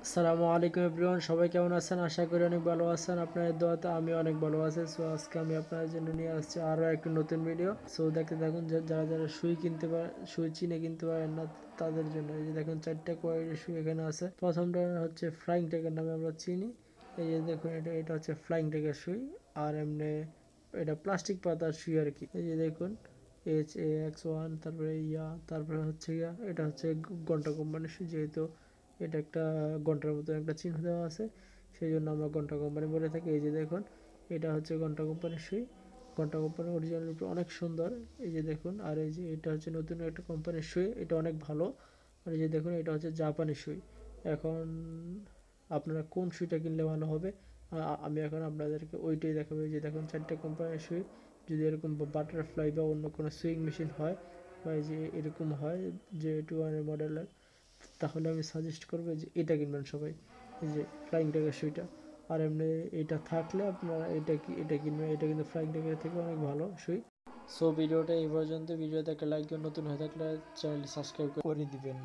আসসালামু আলাইকুম এভরিওয়ান, সবাই কেমন আছেন? আশা করি অনেক ভালো আছেন। আপনাদের দোয়াতে আমি অনেক ভালো আছি। সো আজকে আমি আপনাদের জন্য নিয়ে আসছি আরও একটি নতুন ভিডিও। সো দেখতে থাকুন। যারা যারা সুই কিনতে পারে, সুই চিনে কিনতে পারেন না তাদের জন্য এই যে দেখুন 4টা কোয়ালিটির সুই এখানে আছে। প্রথমটা হচ্ছে ফ্লাইং টেকের নামে আমরা চিনি। এই যে দেখুন এটা হচ্ছে ফ্লাইং টেকের সুই। আর এমনি এটা প্লাস্টিক পাতার সুই আর কি। এই যে দেখুন HAX1, তারপরে তারপরে হচ্ছে এটা হচ্ছে ঘন্টা কোম্পানির সুই। যেহেতু এটা একটা ঘন্টার মতো একটা চিহ্ন দেওয়া আছে, সেই জন্য আমরা ঘন্টা কোম্পানি বলে থাকি। এই যে দেখুন এটা হচ্ছে ঘন্টা কোম্পানির সুই। ঘন্টা কোম্পানির অরিজিনাল অনেক সুন্দর। এই যে দেখুন, আর এই যে এটা হচ্ছে নতুন একটা কোম্পানির সুই, এটা অনেক ভালো। আর এই যে দেখুন এটা হচ্ছে জাপানি সুই। এখন আপনারা কোন সুইটা কিনলে ভালো হবে, আমি এখন আপনাদেরকে ওইটাই দেখাবো। এই যে দেখুন 4টা কোম্পানির সুই। যদি এরকম বাটারফ্লাই বা অন্য কোনো সুইং মেশিন হয়, বা এই যে এরকম হয় যে 2 মডেলের, তাহলে আমি সাজেস্ট করবো যে এটা কিনবেন সবাই, এই যে ফ্লাইং ডেগের সুইটা। আর এমনি এটা থাকলে আপনারা এটা কিনবেন। এটা কিন্তু ফ্লাইং ডেগের থেকে অনেক ভালো সুই। সো ভিডিওটা এই পর্যন্ত। ভিডিওতে একটা লাইক দিয়ে নতুন হয়ে থাকলে চ্যানেলটি সাবস্ক্রাইব করে দিবেন।